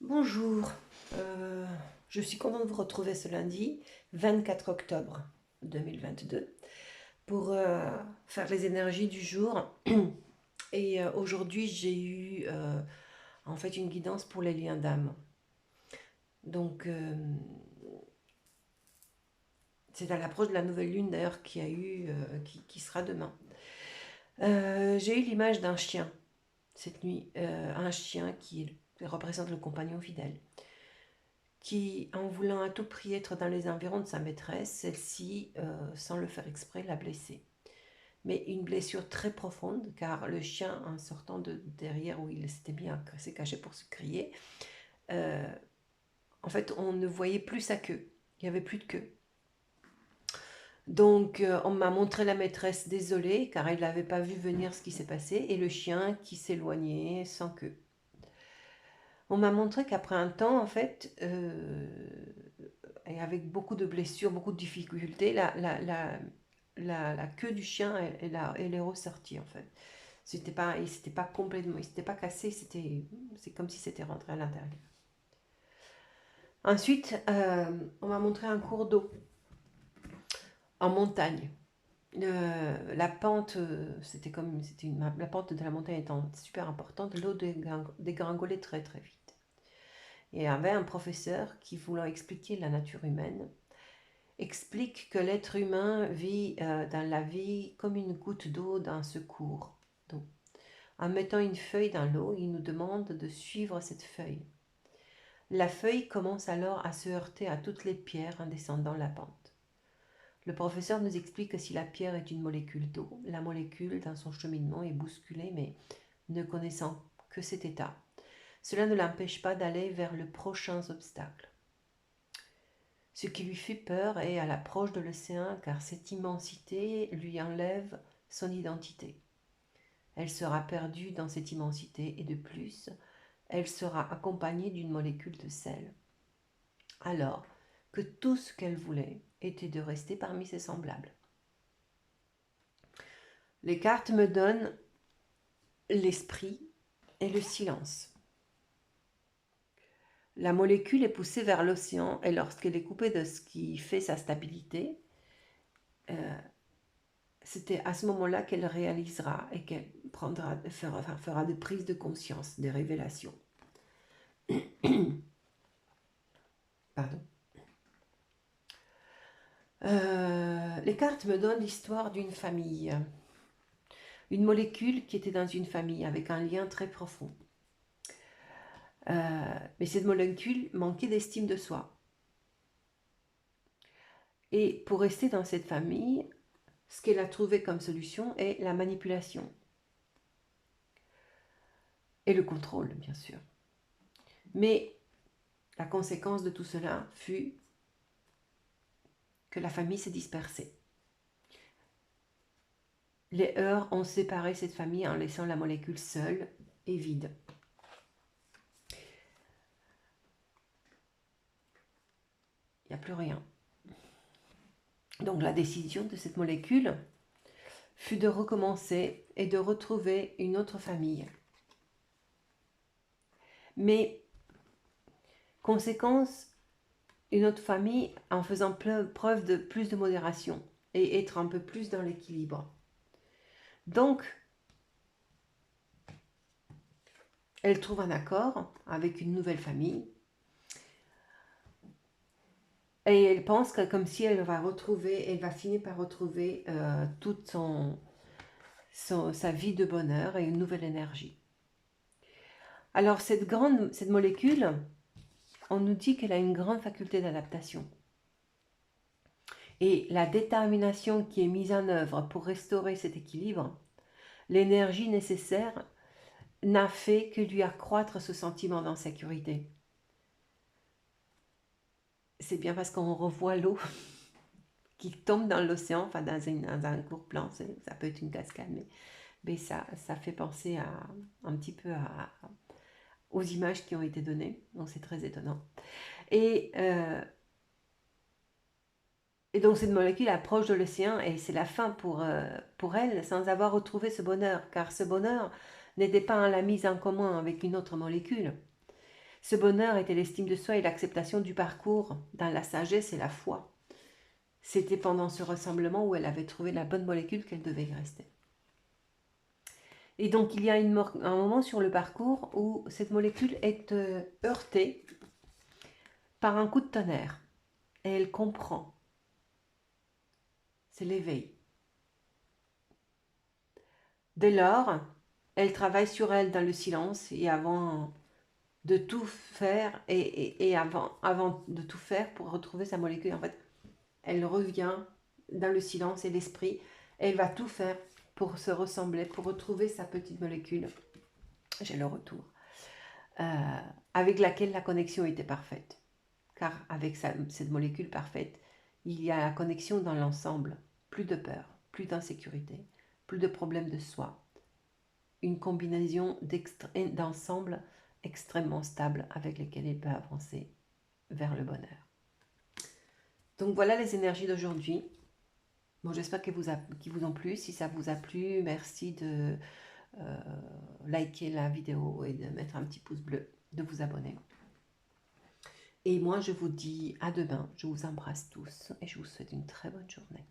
Bonjour, je suis contente de vous retrouver ce lundi 24 octobre 2022 pour faire les énergies du jour. Et aujourd'hui, j'ai eu en fait une guidance pour les liens d'âme. Donc, c'est à l'approche de la nouvelle lune d'ailleurs qui sera demain. J'ai eu l'image d'un chien cette nuit, un chien qui représente le compagnon fidèle, qui, en voulant à tout prix être dans les environs de sa maîtresse, celle-ci, sans le faire exprès, l'a blessé. Mais une blessure très profonde, car le chien, en sortant de derrière où il s'était mis à se cacher pour se crier, euh, en fait, on ne voyait plus sa queue. Il n'y avait plus de queue. Donc, on m'a montré la maîtresse désolée, car elle n'avait pas vu venir ce qui s'est passé, et le chien qui s'éloignait sans queue. On m'a montré qu'après un temps, en fait, et avec beaucoup de blessures, beaucoup de difficultés, la queue du chien, elle est ressortie, en fait. Il s'était pas complètement, il s'était pas cassé, c'est comme si c'était rentré à l'intérieur. Ensuite, on m'a montré un cours d'eau en montagne. La pente, la pente de la montagne étant super importante, l'eau dégringolait très très vite. Et il y avait un professeur qui, voulant expliquer la nature humaine, explique que l'être humain vit dans la vie comme une goutte d'eau dans ce cours d'eau. En mettant une feuille dans l'eau, il nous demande de suivre cette feuille. La feuille commence alors à se heurter à toutes les pierres en descendant la pente. Le professeur nous explique que si la pierre est une molécule d'eau, la molécule dans son cheminement est bousculée, mais ne connaissant que cet état, cela ne l'empêche pas d'aller vers le prochain obstacle. Ce qui lui fait peur est à l'approche de l'océan, car cette immensité lui enlève son identité. Elle sera perdue dans cette immensité et de plus, elle sera accompagnée d'une molécule de sel. Alors que tout ce qu'elle voulait était de rester parmi ses semblables. Les cartes me donnent l'esprit et le silence. La molécule est poussée vers l'océan et lorsqu'elle est coupée de ce qui fait sa stabilité, c'était à ce moment-là qu'elle réalisera et qu'elle fera des prises de conscience, des révélations. Pardon. Les cartes me donnent l'histoire d'une famille. Une molécule qui était dans une famille avec un lien très profond. Mais cette molécule manquait d'estime de soi. Et pour rester dans cette famille, ce qu'elle a trouvé comme solution est la manipulation. Et le contrôle, bien sûr. Mais la conséquence de tout cela fut que la famille s'est dispersée. Les heurts ont séparé cette famille en laissant la molécule seule et vide. Il n'y a plus rien. Donc la décision de cette molécule fut de recommencer et de retrouver une autre famille. Mais, conséquence, une autre famille en faisant preuve de plus de modération et être un peu plus dans l'équilibre. Donc, elle trouve un accord avec une nouvelle famille et elle pense que comme si elle va finir par retrouver toute sa vie de bonheur et une nouvelle énergie. Alors cette molécule, on nous dit qu'elle a une grande faculté d'adaptation. Et la détermination qui est mise en œuvre pour restaurer cet équilibre, l'énergie nécessaire n'a fait que lui accroître ce sentiment d'insécurité. C'est bien parce qu'on revoit l'eau qui tombe dans l'océan, enfin dans un court plan, ça peut être une cascade, mais ça fait penser un petit peu aux images qui ont été données, donc c'est très étonnant. Et donc cette molécule approche de l'océan et c'est la fin pour elle sans avoir retrouvé ce bonheur, car ce bonheur n'était pas la mise en commun avec une autre molécule. Ce bonheur était l'estime de soi et l'acceptation du parcours dans la sagesse et la foi. C'était pendant ce rassemblement où elle avait trouvé la bonne molécule qu'elle devait rester. Et donc il y a un moment sur le parcours où cette molécule est heurtée par un coup de tonnerre. Et elle comprend. C'est l'éveil. Dès lors, elle travaille sur elle dans le silence et avant de tout faire et avant de tout faire pour retrouver sa molécule. En fait, elle revient dans le silence et l'esprit. Et elle va tout faire pour se ressembler, pour retrouver sa petite molécule. J'ai le retour. Avec laquelle la connexion était parfaite. Car avec cette molécule parfaite, il y a la connexion dans l'ensemble. Plus de peur, plus d'insécurité, plus de problèmes de soi. Une combinaison d'ensemble extrêmement stable avec lesquels il peut avancer vers le bonheur. Donc voilà les énergies d'aujourd'hui. Bon, j'espère qu'ils vous ont plu. Si ça vous a plu, merci de liker la vidéo et de mettre un petit pouce bleu, de vous abonner. Et moi, je vous dis à demain. Je vous embrasse tous et je vous souhaite une très bonne journée.